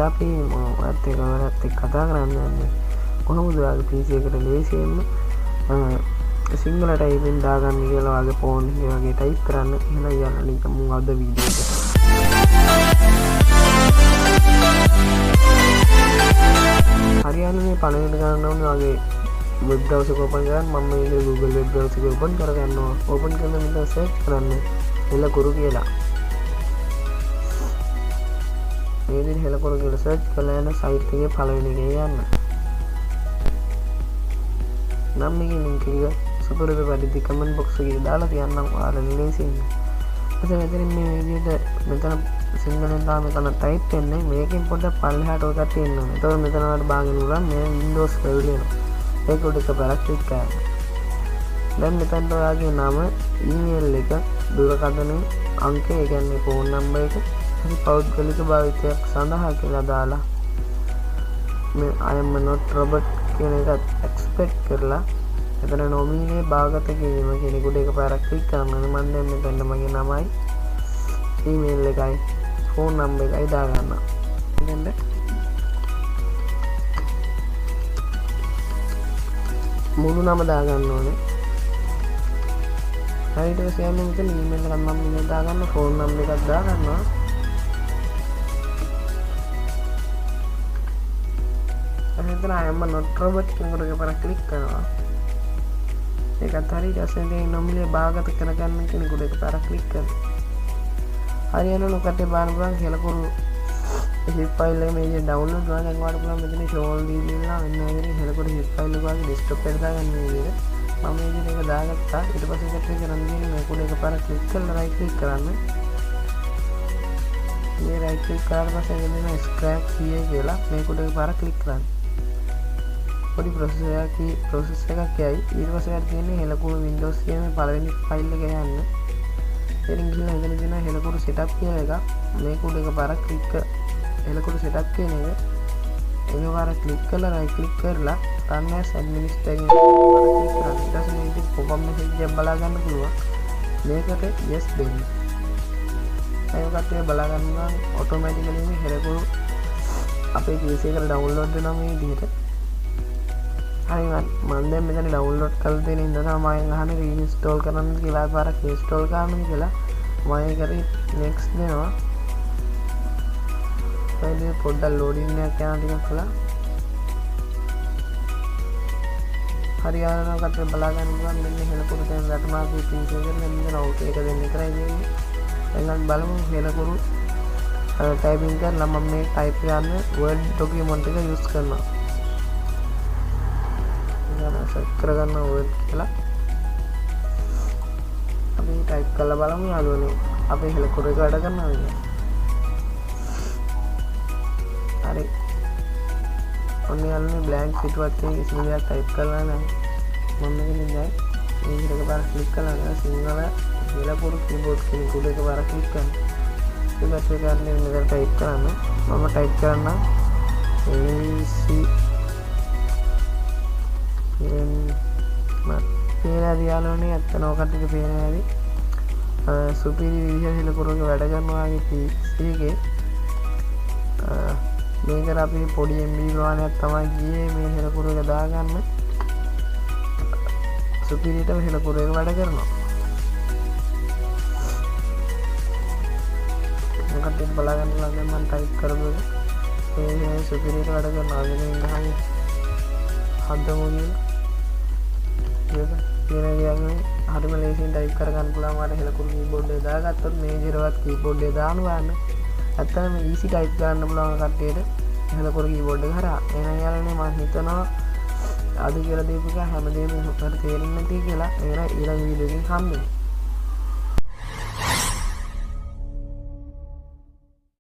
අපි මොකක්ද ඒකවත් එක්ක කතා කරන්න යන්නේ කොහොමද ඔයාගේ PC එකට ලේසියෙන්ම සිංහල ටයිපින් දාගන්න කියලා වගේ ෆෝන් එකේ වගේ ටයිප් කරන්න. එහෙනම් යන්න ලින්ක් මම අද වීඩියෝ එකට. හරියන්නේ පළවෙනිට ගන්න ඕනේ වගේ වෙබ් බ්‍රවුසර් එක ඕපන් කරගන්න. මම මේ Google වෙබ් බ්‍රවුසර් එක ඕපන් කරගන්නවා. ඕපන් කරන විදිහ සර්ච් කරන්න හෙලකුරු කියලා. මේ විදිහට හෙලකුරු කියලා සර්ච් කරලා යන සයිට් එකේ පළවෙනි එකේ යන්න. නම් මේකේ ලින්ක් එක සුපුරුදු පරිදි කමෙන්ට් බොක්ස් එකේ දාලා තියන්නම් ඔයාලා ලේසියෙන්. මෙතන මේ විදිහට මෙතන සිංහලෙන් තාම මෙතන ටයිප් වෙන්නේ මේකෙන් පොඩ්ඩක් පල්ලෙහාට ඔය කට්ටිය එන්න ඕනේ. එතකොට මෙතන වල බාගෙන උරන් මේ Windows ලැබෙනවා. ඒක උඩ එකපාරක් ක්ලික් කරන්න. දැන් මෙතන ඔයාගේ නම, ඊමේල් එක, දුරකථන අංකය, ඒ කියන්නේ ෆෝන් නම්බර් එක, හරි පෞද්ගලික භාවිතයක් සඳහා කියලා දාලා මේ I am not robot කියන එක එක්ස්පෙක්ට් කරලා එතන නොමිනේ භාගත කිරීම කියන එකට එකපාරක් ක්ලික් කරනවා. මම දැන් මෙතන මගේ නමයි, ඊමේල් එකයි, ෆෝන් නම්බර් එකයි දාගන්නවා. එතෙන්ද මුළු නම දාගන්න ඕනේ. ඊට පස්සේ යන්නේ මෙතන ඊමේල් එකක් මම දාගන්න, ෆෝන් නම්බර් එකක් දාගන්නවා. එතන I am not robot කියන එකට එකපාරක් ක්ලික් කරනවා. ඒකත් හරි. ඊට පස්සේ මේ නොමිලේ භාගත කරගන්න කියන එකට එකපාරක් ක්ලික් කරනවා. හරියන නොකටේ බලන්න පුළුවන් හෙලකුරු zip file එක මේ ඩවුන්ලෝඩ් කරලා දැන් ඔයාලට පුළුවන් මෙතන show දීලා මෙන්න මේ විදිහට හෙලකුරු zip file එක වගේ desktop එකට දාගන්න මේ විදිහට. මම මේ විදිහට ඒක දාගත්තා. ඊට පස්සේ ඒකට කරන්න දෙන්නේ මේ කුඩ එකපාරක් ක්ලික් කරලා right click කරන්න. මේ right click කරාට පස්සේ එන්නේ scratch key කියලා මේ කුඩ එකපාරක් ක්ලික් කරන්න. පොඩි process එකක් කියයි. ඊට පස්සේ හරි තියෙන්නේ හෙලකුරු Windows කියන මේ පළවෙනි file එක යන්න. එතනින් ගිහලා එතන තියෙන හෙලකුරු setup කියන එක මේ කුඩ එකපාරක් ක්ලික් හෙලකුරු setup කියන එක එකපාරක් ක්ලික් කරලා right click කරලා run as administrator ක්ලික් කරලා ඊට පස්සේ මේ විදිහට pop up message එකක් බලා ගන්න පුළුවන්. මේකට yes දෙන්න. ඒකත් ඒ බලා ගන්න නම් automatically මේ හෙලකුරු අපේ PC එකට download වෙනවා මේ විදිහට. හරි මම දැන් මෙතන ඩවුන්ලෝඩ් කරලා තියෙන ඉඳලා තමයි මම අහන්නේ reinstall කරන්න කියලා පාරක් install කරන්න කියලා. මම ඒකට next දෙනවා. ඊට පොඩ්ඩක් loading එකක් යනවා ටිකක් කළා. හරි ආරනකට බලා ගන්න පුළුවන් මෙන්න හෙලකුරු දැන් රටමාගේ PC එකෙන් මෙන්න out එක දෙන්න විතරයි දෙන්නේ. දැන් බලමු හෙලකුරු typing කරලා මම මේ type කරන word document එක use කරනවා. සෙට් කරගන්න ඕනේ කියලා අපි ටයිප් කරලා බලමු යාළුවනේ අපේ හෙලකුරු එක වැඩ කරනවා කියලා. හරි. ඔන්න යාළුවනේ blank පිටුවක් තියෙන කිසිම දෙයක් ටයිප් කරලා නැහැ. මම මෙතන ඉඳලා මේ විදිහට එකපාරක් ක්ලික් කරලා ගන්න සිංහල හෙලකුරු keyboard කියන කුඩ එකපාරක් ක්ලික් කරනවා. ඊට පස්සේ ගන්න මෙතන ටයිප් කරන්න. මම ටයිප් කරන්න පේලා දියාලෝනේ ඇත්තන ඔකටට පේනවා ඇති සුපිරි විදිහට හෙලකුරුක වැඩ කරනවා වගේ PC එකේ. මේකට අපි පොඩි MB ප්‍රමාණයක් තමයි ගියේ මේ හෙලකුරු එක දාගන්න. සුපිරිටම හෙලකුරු එක වැඩ කරනවා. මොකක්ද බලගන්න ළඟ මම ටයිප් කරපු මේ සුපිරිට වැඩ කරනවා. අද ඉඳන් හදමු හරිම ලේසියෙන් ටයිප් කරගන්න පුළුවන්. මට හෙලකුරු keyboard එක දාගත්තොත් මේ ජිරවත් keyboard එක දානවා ගන්න. ඇත්තටම easy type කරන්න පුළුවන් කට්ටියට හෙලකුරු keyboard එක හරහා. එහෙනම් යාළුවනේ මම හිතනවා අද කියලා දීපු එක හැමදේම ඔයාලට තේරෙන්නේ නැති කියලා. එහෙනම් ඊළඟ වීඩියෝ එකකින් හම්බෙමු.